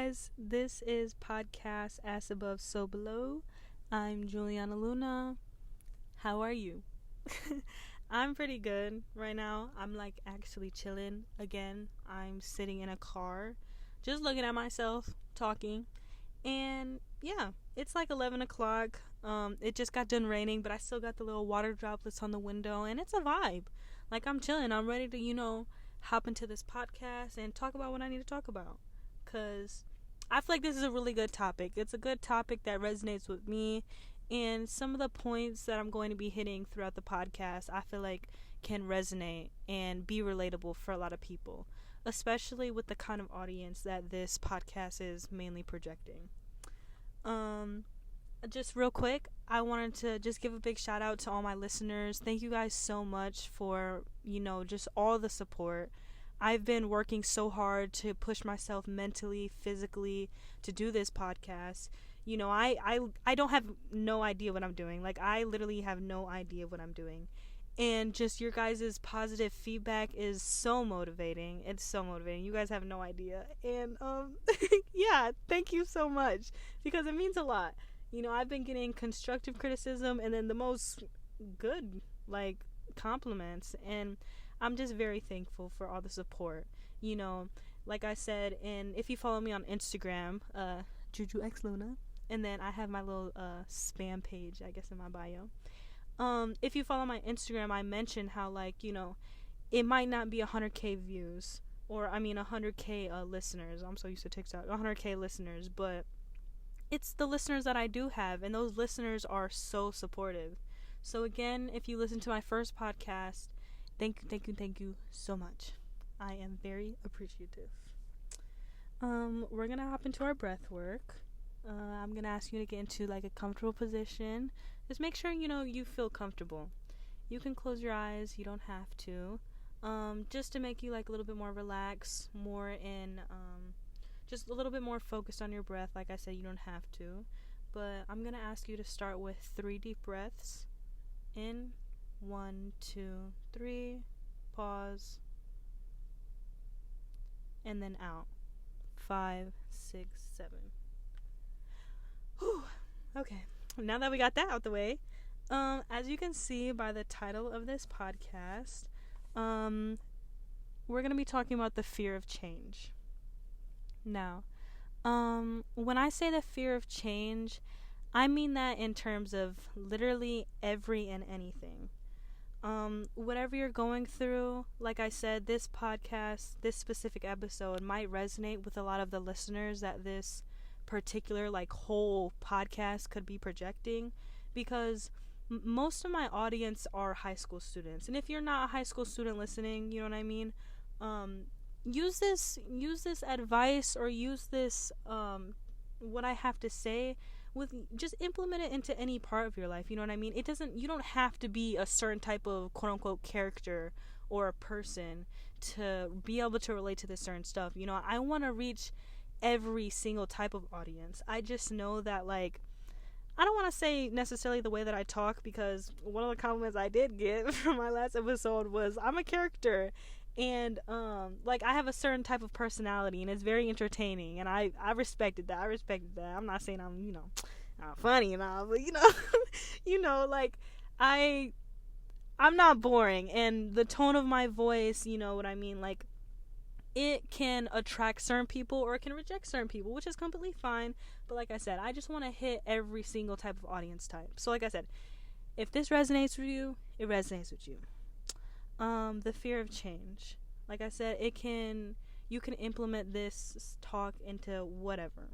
guys. This is podcast As Above, So Below. I'm Juliana Luna. How are you? I'm pretty good right now. I'm actually chilling again. I'm sitting in a car, just looking at myself, talking. And yeah, it's 11 o'clock. It just got done raining, but I still got the little water droplets on the window, and it's a vibe. I'm chilling. I'm ready to, hop into this podcast and talk about what I need to talk about. Because I feel like this is a really good topic. It's a good topic that resonates with me. And some of the points that I'm going to be hitting throughout the podcast, I feel like can resonate and be relatable for a lot of people. Especially with the kind of audience that this podcast is mainly projecting. Just real quick, I wanted to just give a big shout out to all my listeners. Thank you guys so much for, just all the support. I've been working so hard to push myself mentally, physically to do this podcast. I don't have no idea what I'm doing. I literally have no idea what I'm doing. And just your guys' positive feedback is so motivating. It's so motivating. You guys have no idea. And, yeah, thank you so much. Because it means a lot. I've been getting constructive criticism and then the most good, compliments. And I'm just very thankful for all the support. Like I said, and if you follow me on Instagram, JujuXLuna, and then I have my little spam page, I guess, in my bio. If you follow my Instagram, I mentioned how, it might not be 100K views, or, 100K listeners. I'm so used to TikTok. 100K listeners, but it's the listeners that I do have, and those listeners are so supportive. So, again, if you listen to my first podcast, thank you so much. I am very appreciative. We're going to hop into our breath work. I'm going to ask you to get into, a comfortable position. Just make sure, you feel comfortable. You can close your eyes. You don't have to. Just to make you, a little bit more relaxed, more in, just a little bit more focused on your breath. Like I said, you don't have to. But I'm going to ask you to start with 3 deep breaths. In, 1, 2, 3. Pause. And then out. 5, 6, 7. Whew. Okay. Now that we got that out the way, as you can see by the title of this podcast, we're going to be talking about the fear of change. Now, when I say the fear of change, I mean that in terms of literally every and anything. Whatever you're going through, like I said, this podcast, this specific episode might resonate with a lot of the listeners that this particular whole podcast could be projecting, because most of my audience are high school students. And if you're not a high school student listening, you know what I mean, use this advice, or use this what I have to say with, just implement it into any part of your life. You know what I mean? You don't have to be a certain type of quote unquote character or a person to be able to relate to this certain stuff. I want to reach every single type of audience. I just know that I don't want to say necessarily the way that I talk, because one of the compliments I did get from my last episode was I'm a character, and I have a certain type of personality, and it's very entertaining, and I respected that. I'm not saying I'm not funny and all, but I'm not boring, and the tone of my voice, you know what I mean, it can attract certain people or it can reject certain people, which is completely fine. But like I said, I just want to hit every single type of audience type. So like I said, if this resonates with you, it resonates with you. The fear of change. Like I said, you can implement this talk into whatever.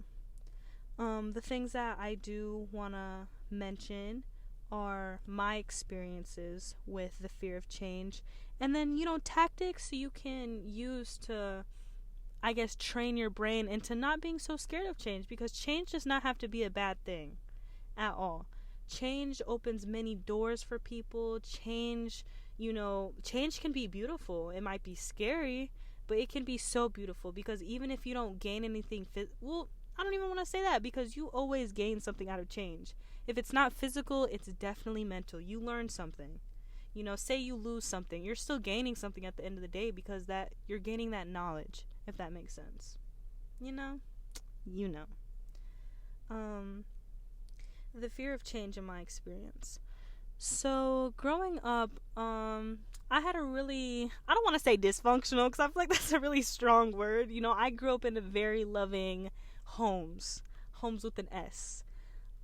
The things that I do want to mention are my experiences with the fear of change. And then, tactics you can use to, I guess, train your brain into not being so scared of change, because change does not have to be a bad thing at all. Change opens many doors for people. Change can be beautiful. It might be scary, but it can be so beautiful, because even if you don't gain anything, I don't even want to say that, because you always gain something out of change. If it's not physical, it's definitely mental. You learn something. Say you lose something, you're still gaining something at the end of the day, because that you're gaining that knowledge, if that makes sense. you know. The fear of change in my experience. So growing up, I had a really, I don't want to say dysfunctional because I feel like that's a really strong word. I grew up in a very loving homes with an S.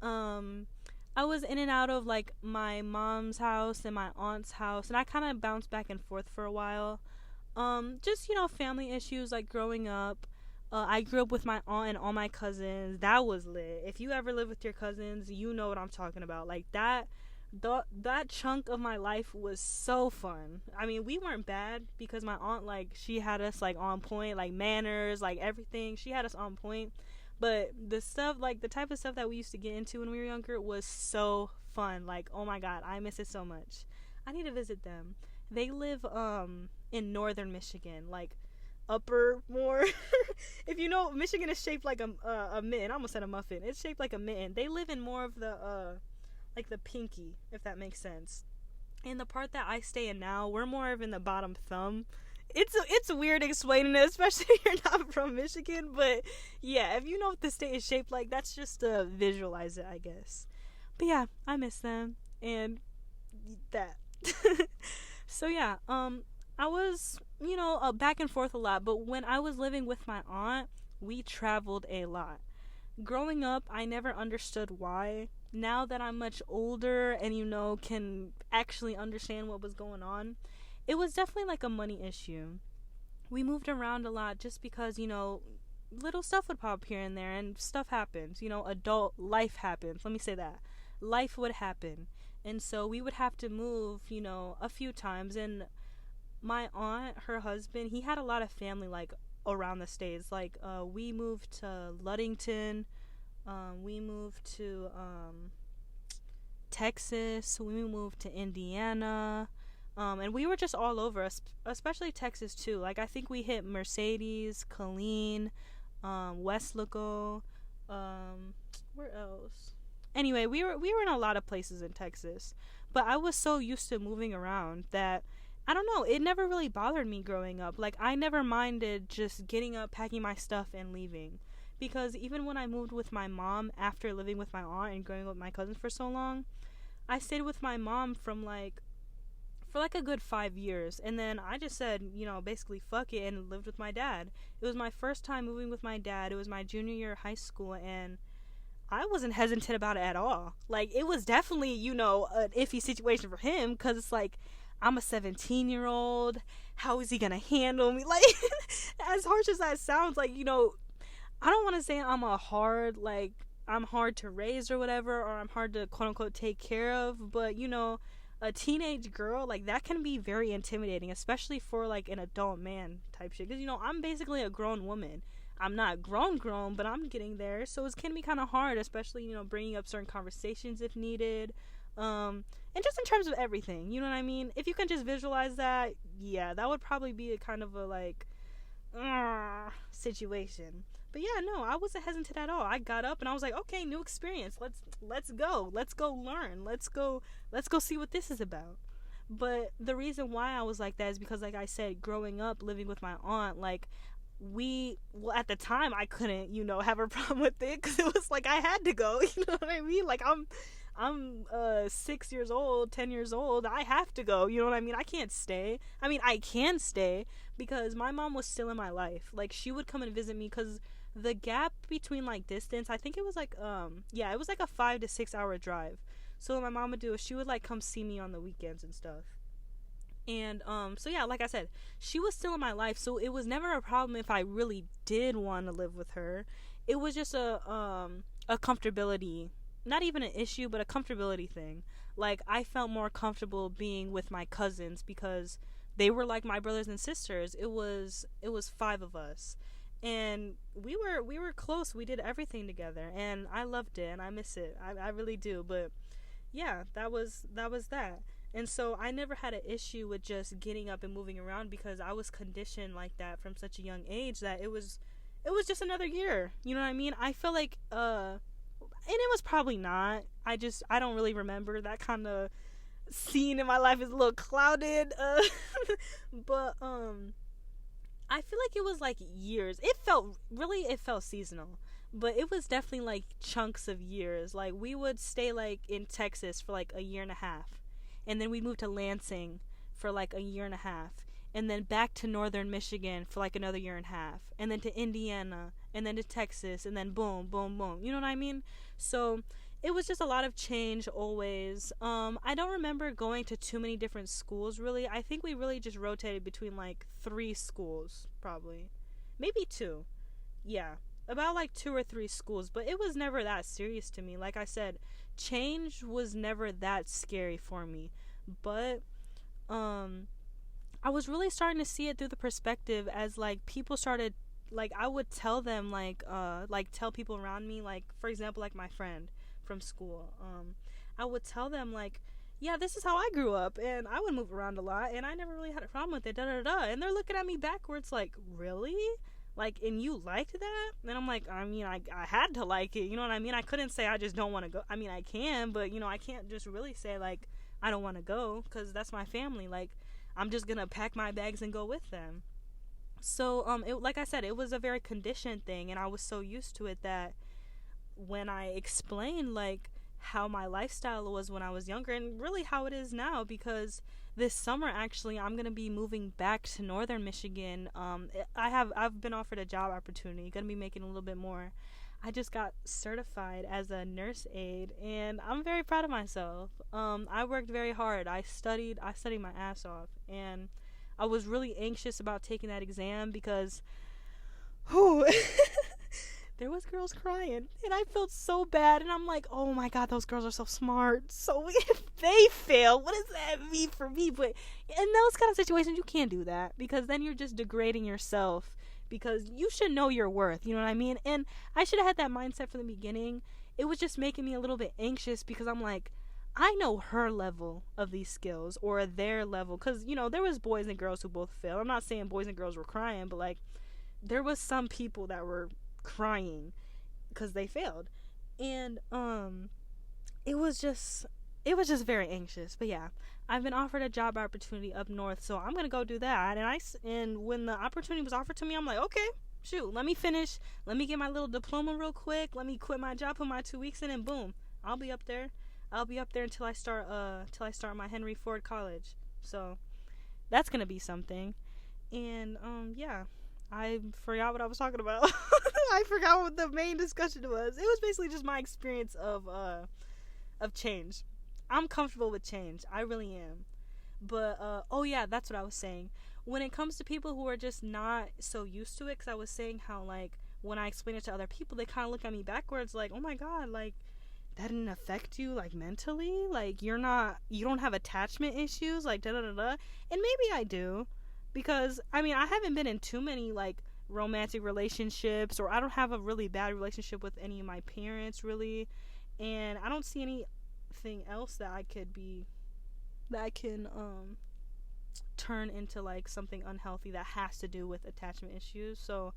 I was in and out of like my mom's house and my aunt's house, and I kind of bounced back and forth for a while. Just family issues like growing up. I grew up with my aunt and all my cousins. That was lit. If you ever live with your cousins, you know what I'm talking about. Like that chunk of my life was so fun. I mean, we weren't bad because my aunt, like, she had us like on point, like manners, like everything. She had us on point. But the stuff, like the type of stuff that we used to get into when we were younger was so fun. Like, oh my god, I miss it so much. I need to visit them. They live in northern Michigan, like upper more. If you know, Michigan is shaped like a mitten. I almost said a muffin. It's shaped like a mitten. They live in more of the like the pinky, if that makes sense. In the part that I stay in now, we're more of in the bottom thumb. It's weird explaining it, especially if you're not from Michigan, but yeah, if you know what the state is shaped like, that's just to visualize it, I guess. But yeah, I miss them and that. So yeah, I was, back and forth a lot, but when I was living with my aunt, we traveled a lot. Growing up, I never understood why. Now that I'm much older and, can actually understand what was going on, it was definitely like a money issue. We moved around a lot just because, little stuff would pop here and there and stuff happens. Adult life happens. Let me say that. Life would happen. And so we would have to move, a few times. And my aunt, her husband, he had a lot of family, like, around the states. Like, we moved to Ludington. We moved to Texas. We moved to Indiana. And we were just all over, especially Texas too. Like, I think we hit Mercedes, Killeen, Westlaco, where else? Anyway, we were in a lot of places in Texas. But I was so used to moving around that, I don't know, it never really bothered me growing up. Like, I never minded just getting up, packing my stuff, and leaving. Because even when I moved with my mom after living with my aunt and growing up with my cousins for so long, I stayed with my mom for a good 5 years. And then I just said, basically fuck it, and lived with my dad. It was my first time moving with my dad. It was my junior year of high school, and I wasn't hesitant about it at all. Like, it was definitely, an iffy situation for him, because it's like, I'm a 17-year-old. How is he gonna handle me? Like, as harsh as that sounds, like, I don't want to say I'm hard to raise or whatever, or I'm hard to quote-unquote take care of, but, a teenage girl, like, that can be very intimidating, especially for, like, an adult man type shit, because, I'm basically a grown woman. I'm not grown, but I'm getting there, so it can be kind of hard, especially, bringing up certain conversations if needed, and just in terms of everything, you know what I mean? If you can just visualize that, yeah, that would probably be a kind of a, like, situation. But yeah, no, I wasn't hesitant at all. I got up and I was like, okay, new experience. Let's go learn. Let's go see what this is about. But the reason why I was like that is because, like I said, growing up, living with my aunt, like, at the time I couldn't, have a problem with it, because it was like I had to go, you know what I mean? Like, I'm 6 years old, 10 years old. I have to go, you know what I mean? I can't stay. I mean, I can stay because my mom was still in my life. Like, she would come and visit me, because the gap between, like, distance, I think it was like it was like a 5 to 6 hour drive. So what my mom would do is she would, like, come see me on the weekends and stuff. And so yeah, like I said, she was still in my life, so it was never a problem if I really did want to live with her. It was just a comfortability, not even an issue, but a comfortability thing. Like, I felt more comfortable being with my cousins because they were like my brothers and sisters. It was 5 of us, and we were close. We did everything together, and I loved it, and I miss it. I really do. But yeah, that was that. And so I never had an issue with just getting up and moving around, because I was conditioned like that from such a young age that it was just another year. You know what I mean? I feel like and it was probably not. I don't really remember. That kind of scene in my life is a little clouded. But I feel like it was like years. It felt seasonal. But it was definitely like chunks of years. Like we would stay like in Texas for like a year and a half, and then we'd move to Lansing for like a year and a half, and then back to northern Michigan for like another year and a half, and then to Indiana, and then to Texas, and then boom, boom, boom. You know what I mean? So it was just a lot of change always. I don't remember going to too many different schools really. I think we really just rotated between like 3 schools, probably. Maybe 2. Yeah. About like 2 or 3 schools, but it was never that serious to me. Like I said, change was never that scary for me. But I was really starting to see it through the perspective as like people started, like I would tell them like tell people around me, like for example like my friend from school, I would tell them like, yeah, this is how I grew up and I would move around a lot and I never really had a problem with it, da da da, and they're looking at me backwards like, really? Like, and you liked that? And I'm like, I mean, I had to like it, you know what I mean? I couldn't say I just don't want to go. I mean, I can, but you know, I can't just really say like I don't want to go, because that's my family. Like, I'm just gonna pack my bags and go with them. So like I said, it was a very conditioned thing, and I was so used to it that when I explained like how my lifestyle was when I was younger, and really how it is now, because this summer actually I'm gonna be moving back to northern Michigan. I've been offered a job opportunity, gonna be making a little bit more. I just got certified as a nurse aide, and I'm very proud of myself. I worked very hard. I studied my ass off, and I was really anxious about taking that exam because, whew, there was girls crying, and I felt so bad, and I'm like, oh my god, those girls are so smart, so if they fail, what does that mean for me? But in those kind of situations, you can't do that, because then you're just degrading yourself, because you should know your worth, you know what I mean? And I should have had that mindset from the beginning. It was just making me a little bit anxious, because I'm like, I know her level of these skills, or their level, because, you know, there was boys and girls who both failed. I'm not saying boys and girls were crying, but like, there was some people that were crying because they failed, and it was just very anxious. But yeah, I've been offered a job opportunity up north, so I'm gonna go do that. And when the opportunity was offered to me, I'm like, okay, shoot, let me finish, let me get my little diploma real quick, let me quit my job, put my 2 weeks in, and boom, I'll be up there until I start my Henry Ford College. So that's gonna be something. And yeah, I forgot what I was talking about. I forgot what the main discussion was. It was basically just my experience of change. I'm comfortable with change. I really am. But oh yeah, that's what I was saying. When it comes to people who are just not so used to it, because I was saying how like when I explain it to other people, they kind of look at me backwards like, oh my god, like that didn't affect you like mentally, like you don't have attachment issues, like da da da da. And maybe I do, because I mean I haven't been in too many like romantic relationships, or I don't have a really bad relationship with any of my parents really, and I don't see anything else that I can turn into like something unhealthy that has to do with attachment issues. So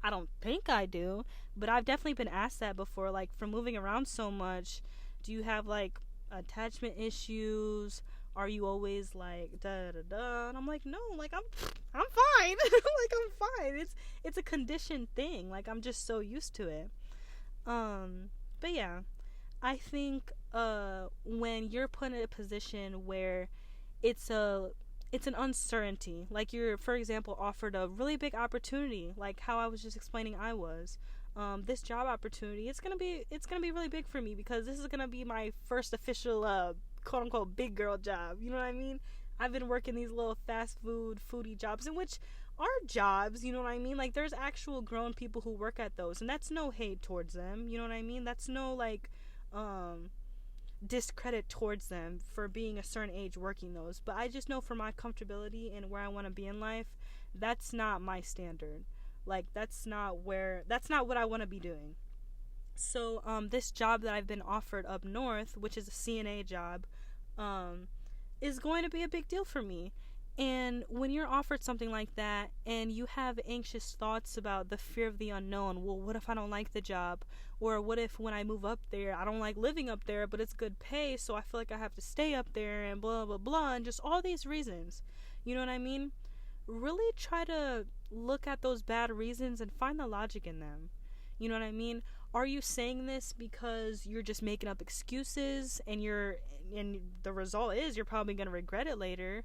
I don't think I do, but I've definitely been asked that before, like, for moving around so much, do you have like attachment issues? Are you always like da da da? And I'm like, no, like I'm fine. Like I'm fine. It's a conditioned thing. Like I'm just so used to it. But yeah, I think when you're put in a position where it's an uncertainty, like you're, for example, offered a really big opportunity, like how I was just explaining I was. This job opportunity, it's gonna be really big for me, because this is gonna be my first official quote unquote big girl job. You know what I mean? I've been working these little fast foodie jobs, in which are jobs, you know what I mean? Like there's actual grown people who work at those, and that's no hate towards them, you know what I mean? That's no like discredit towards them for being a certain age working those. But I just know for my comfortability and where I want to be in life, that's not my standard. Like that's not what I want to be doing. So this job that I've been offered up north, which is a CNA job, is going to be a big deal for me. And when you're offered something like that and you have anxious thoughts about the fear of the unknown, well, what if I don't like the job? Or what if when I move up there, I don't like living up there, but it's good pay, so I feel like I have to stay up there, and blah, blah, blah, and just all these reasons. You know what I mean? Really try to look at those bad reasons and find the logic in them. You know what I mean? Are you saying this because you're just making up excuses and the result is you're probably going to regret it later?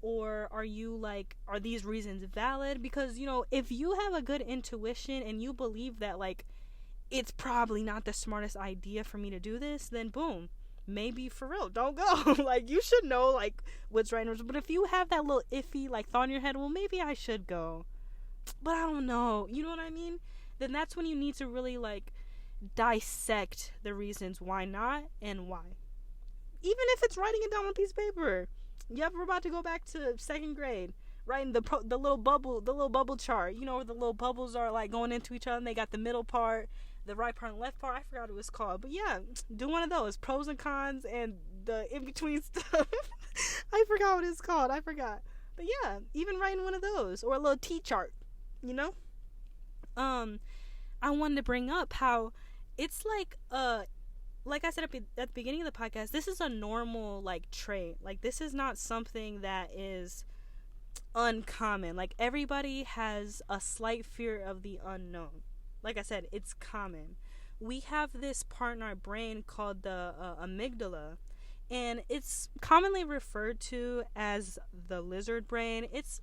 Or are you like, are these reasons valid? Because, if you have a good intuition and you believe that, like, it's probably not the smartest idea for me to do this, then boom, maybe for real, don't go. Like, you should know, like, what's right and what's. But if you have that little iffy, like, thought in your head, well, maybe I should go, but I don't know, you know what I mean? Then that's when you need to really, like, dissect the reasons why not and why. Even if it's writing it down on a piece of paper. Yep, we're about to go back to 2nd grade. Writing the little bubble chart. Where the little bubbles are, like, going into each other, and they got the middle part, the right part and left part. I forgot what it was called. But yeah, do one of those. Pros and cons and the in-between stuff. I forgot what it's called. I forgot. But yeah, even writing one of those. Or a little T-chart. I wanted to bring up how it's like I said at the beginning of the podcast, this is a normal, like, trait. Like, this is not something that is uncommon. Like, everybody has a slight fear of the unknown. Like I said, it's common. We have this part in our brain called the amygdala, and it's commonly referred to as the lizard brain. It's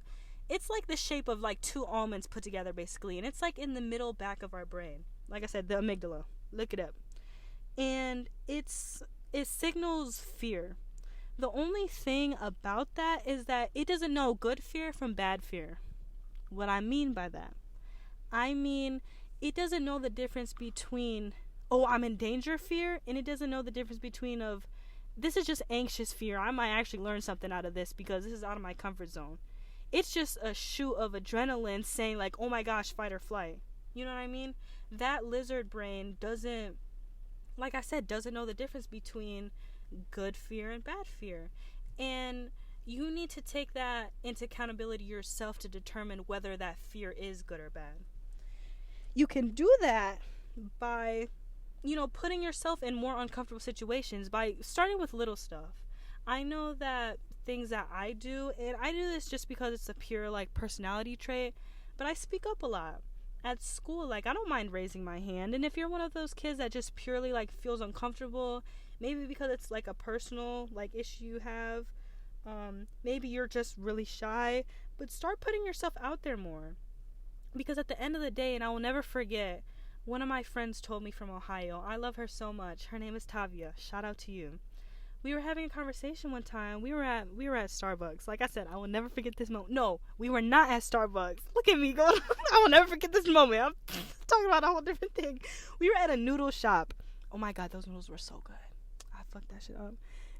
like the shape of, like, 2 almonds put together, basically, and it's, like, in the middle back of our brain. Like I said, the amygdala. Look it up. And it signals fear. The only thing about that is that it doesn't know good fear from bad fear. What I mean by that, it doesn't know the difference between, oh, I'm in danger fear, and it doesn't know the difference between of, this is just anxious fear. I might actually learn something out of this because this is out of my comfort zone. It's just a shoot of adrenaline saying, like, oh my gosh, fight or flight. You know what I mean? That lizard brain doesn't, like I said, doesn't know the difference between good fear and bad fear. And you need to take that into accountability yourself to determine whether that fear is good or bad. You can do that by, putting yourself in more uncomfortable situations, by starting with little stuff. I know that things that I do, and I do this just because it's a pure, like, personality trait, but I speak up a lot. At school, like, I don't mind raising my hand. And if you're one of those kids that just purely, like, feels uncomfortable, maybe because it's, like, a personal, like, issue you have, maybe you're just really shy, but start putting yourself out there more. Because at the end of the day, and I will never forget, one of my friends told me from Ohio, I love her so much, her name is Tavia, shout out to you. We were having a conversation one time. We were at Starbucks. Like I said, I will never forget this moment. No, we were not at Starbucks. Look at me going. I will never forget this moment. I'm talking about a whole different thing. We were at a noodle shop. Oh my God, those noodles were so good. I fucked that shit up.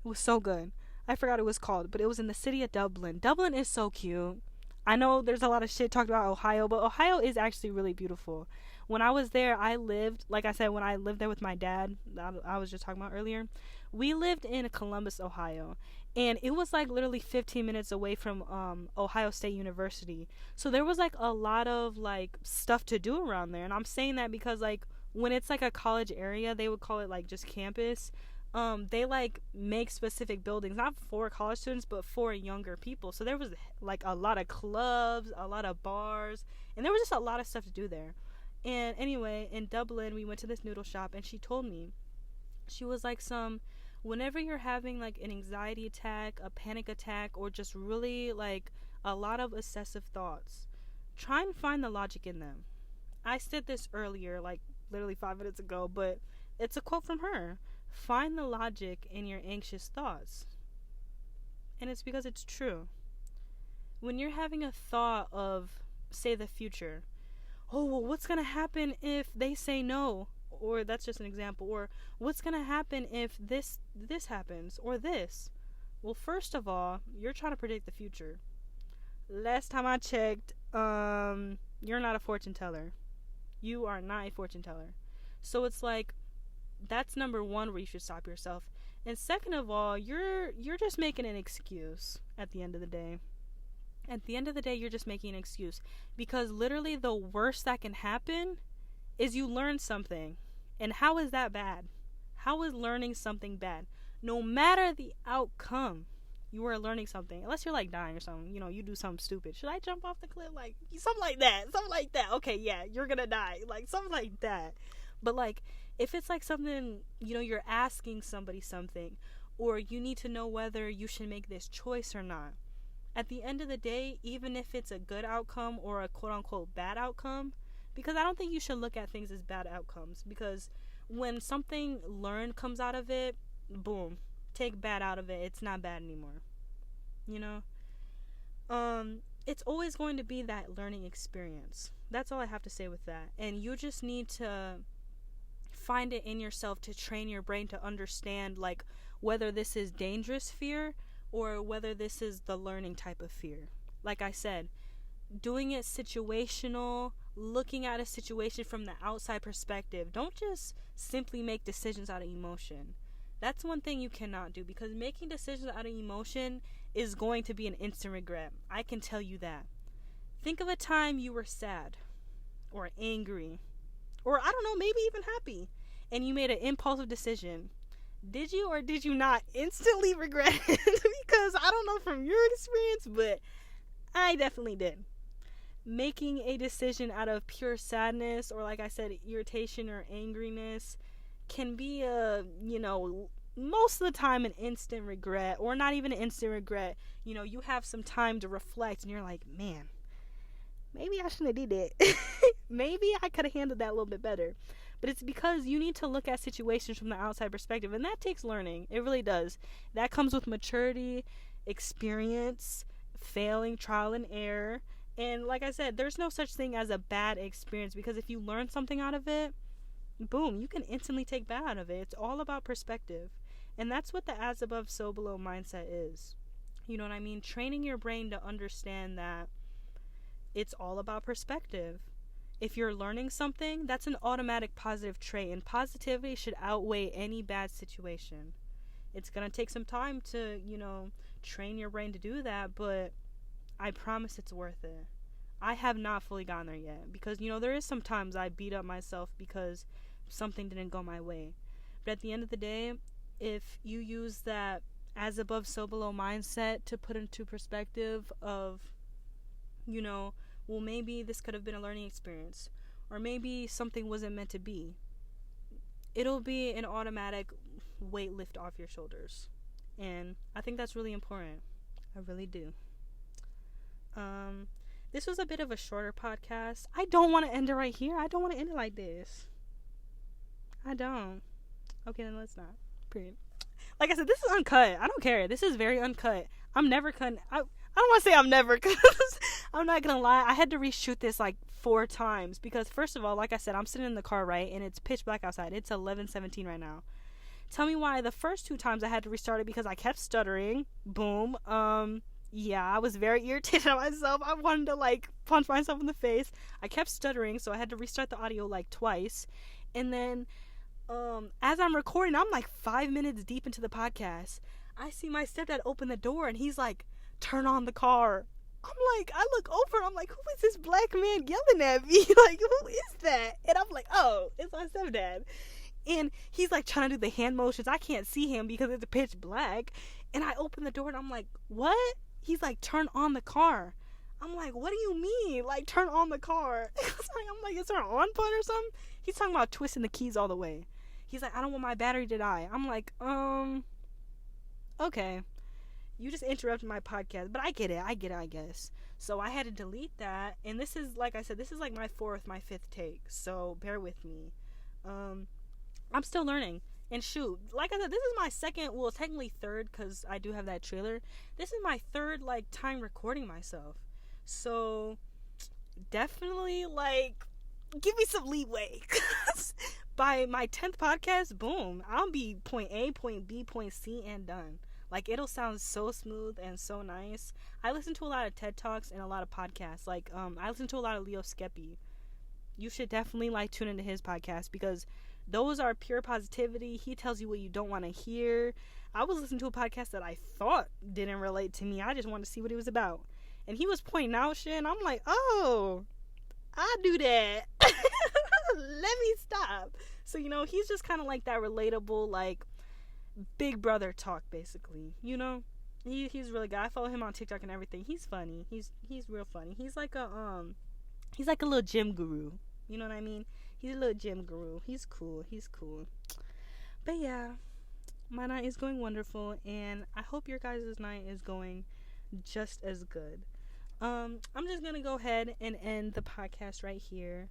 It was so good. I forgot what it was called, but it was in the city of Dublin. Dublin is so cute. I know there's a lot of shit talked about Ohio, but Ohio is actually really beautiful. When I was there, like I said, when I lived there with my dad, I was just talking about earlier, we lived in Columbus, Ohio, and it was, like, literally 15 minutes away from Ohio State University. So there was, like, a lot of, like, stuff to do around there. And I'm saying that because, like, when it's, like, a college area, they would call it, like, just campus. They, like, make specific buildings, not for college students, but for younger people. So there was, like, a lot of clubs, a lot of bars, and there was just a lot of stuff to do there. And anyway, in Dublin, we went to this noodle shop, and she told me, she was like, whenever you're having, like, an anxiety attack, a panic attack, or just really, like, a lot of excessive thoughts, try and find the logic in them. I said this earlier, like, literally 5 minutes ago, but it's a quote from her. Find the logic in your anxious thoughts. And it's because it's true. When you're having a thought of, say, the future, oh, well, what's going to happen if they say no? Or that's just an example. Or what's going to happen if this happens? Or this? Well, first of all, you're trying to predict the future. Last time I checked, you're not a fortune teller. You are not a fortune teller. So it's like, that's number one where you should stop yourself. And second of all, you're just making an excuse at the end of the day. At the end of the day, you're just making an excuse. Because literally the worst that can happen is you learn something. And how is that bad? How is learning something bad? No matter the outcome, you are learning something. Unless you're, like, dying or something. You do something stupid. Should I jump off the cliff? Like, something like that. Something like that. Okay, yeah, you're gonna die. Like, something like that. But like, if it's like something, you're asking somebody something, or you need to know whether you should make this choice or not, at the end of the day, even if it's a good outcome or a quote unquote bad outcome, because I don't think you should look at things as bad outcomes, because when something learned comes out of it, boom, take bad out of it, it's not bad anymore. It's always going to be that learning experience. That's all I have to say with that. And you just need to find it in yourself to train your brain to understand, like, whether this is dangerous fear or whether this is the learning type of fear. Like I said, doing it situational, looking at a situation from the outside perspective. Don't just simply make decisions out of emotion. That's one thing you cannot do, because making decisions out of emotion is going to be an instant regret. I can tell you that. Think of a time you were sad or angry, or I don't know, maybe even happy, and you made an impulsive decision. Did you or did you not instantly regret it? Because I don't know from your experience, but I definitely did. Making a decision out of pure sadness, or like I said, irritation or angriness, can be most of the time an instant regret, or not even an instant regret. You have some time to reflect and you're like, man, maybe I shouldn't have did that. Maybe I could have handled that a little bit better. But it's because you need to look at situations from the outside perspective, and that takes learning. It really does. That comes with maturity, experience, failing, trial and error. And like I said, there's no such thing as a bad experience, because if you learn something out of it, boom, you can instantly take bad out of it. It's all about perspective. And that's what the as above, so below mindset is. You know what I mean? Training your brain to understand that it's all about perspective. If you're learning something, that's an automatic positive trait, and positivity should outweigh any bad situation. It's going to take some time to, train your brain to do that, but I promise it's worth it. I have not fully gotten there yet, because, there is sometimes I beat up myself because something didn't go my way. But at the end of the day, if you use that as above, so below mindset to put into perspective of, well, maybe this could have been a learning experience, or maybe something wasn't meant to be, it'll be an automatic weight lift off your shoulders. And I think that's really important. I really do. This was a bit of a shorter podcast. I don't want to end it right here. I don't want to end it like this. I don't. Okay, then let's not. Period. Like I said, this is uncut. I don't care. This is very uncut. I'm never cutting. I don't want to say I'm never, because I'm not going to lie. I had to reshoot this like 4 times because, first of all, like I said, I'm sitting in the car, right? And it's pitch black outside. It's 11:17 right now. Tell me why the first 2 times I had to restart it, because I kept stuttering. Boom. Yeah, I was very irritated at myself. I wanted to like punch myself in the face. I kept stuttering, so I had to restart the audio like twice. And then as I'm recording, I'm like 5 minutes deep into the podcast. I see my stepdad open the door and he's like, "Turn on the car." I'm like, I look over and I'm like, who is this black man yelling at me? Like, who is that? And I'm like, oh, it's my stepdad. And he's like trying to do the hand motions. I can't see him because it's pitch black. And I open the door and I'm like, what? He's like, "Turn on the car." I'm like, what do you mean? Like, turn on the car? I'm like, is there an on button or something? He's talking about twisting the keys all the way. He's like, "I don't want my battery to die." I'm like, okay. You just interrupted my podcast. But I get it, I guess. So I had to delete that. And this is, like I said, this is like my 5th take. So bear with me. I'm still learning. And shoot, like I said, this is my second, well, technically 3rd, because I do have that trailer. This is my 3rd, like, time recording myself. So, definitely, like, give me some leeway. By my 10th podcast, boom, I'll be point A, point B, point C, and done. Like, it'll sound so smooth and so nice. I listen to a lot of TED Talks and a lot of podcasts. Like, I listen to a lot of Leo Skeppy. You should definitely, like, tune into his podcast, because those are pure positivity. He tells you what you don't want to hear. I was listening to a podcast that I thought didn't relate to me. I just wanted to see what it was about. And he was pointing out shit, and I'm like, oh, I do that. Let me stop. So, he's just kind of like that relatable, like, big brother talk, basically. He's really good. I follow him on TikTok and everything. He's funny. He's real funny. He's like a little gym guru. You know what I mean? He's a little gym guru. He's cool. But yeah, my night is going wonderful, and I hope your guys' night is going just as good. I'm just gonna go ahead and end the podcast right here.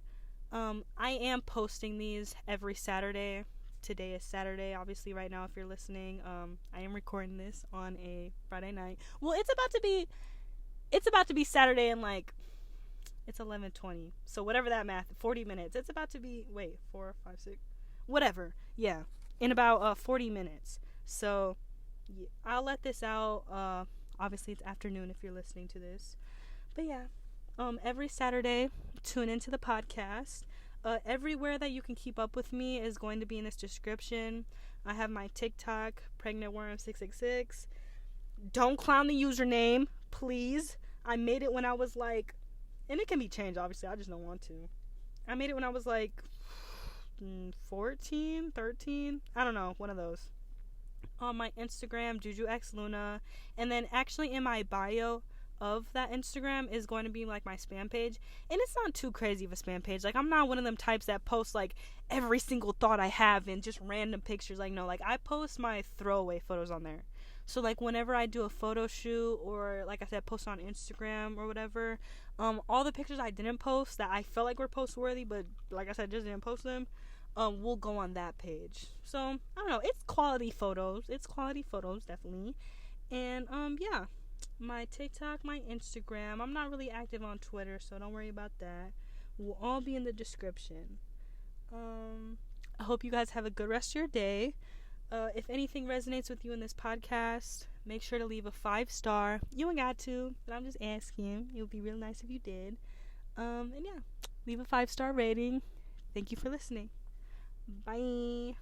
I am posting these every Saturday. Today is Saturday, obviously. Right now, if you're listening, I am recording this on a Friday night. Well, it's about to be Saturday, and like it's 11:20. So whatever that math, 40 minutes. It's about to be 4, 5, 6, whatever. Yeah, in about 40 minutes. So yeah, I'll let this out. Obviously, it's afternoon if you're listening to this. But yeah, every Saturday, tune into the podcast. Everywhere that you can keep up with me is going to be in this description. I have my TikTok, pregnantworm666. Don't clown the username, please. I made it when I was like, and it can be changed, obviously. I just don't want to. I made it when I was like 14, 13. I don't know, one of those. On my Instagram, JujuXLuna. And then actually in my bio of that Instagram is going to be like my spam page, and it's not too crazy of a spam page. Like, I'm not one of them types that posts like every single thought I have and just random pictures. Like, no, like I post my throwaway photos on there. So like whenever I do a photo shoot, or like I said, post on Instagram or whatever, all the pictures I didn't post that I felt like were post worthy, but like I said, just didn't post them, will go on that page. So I don't know, it's quality photos, definitely. And yeah, my TikTok, my Instagram. I'm not really active on Twitter, so don't worry about that. Will all be in the description. I hope you guys have a good rest of your day. If anything resonates with you in this podcast, make sure to leave a 5-star. You ain't got to, but I'm just asking. It would be real nice if you did. And yeah, leave a 5-star rating. Thank you for listening. Bye.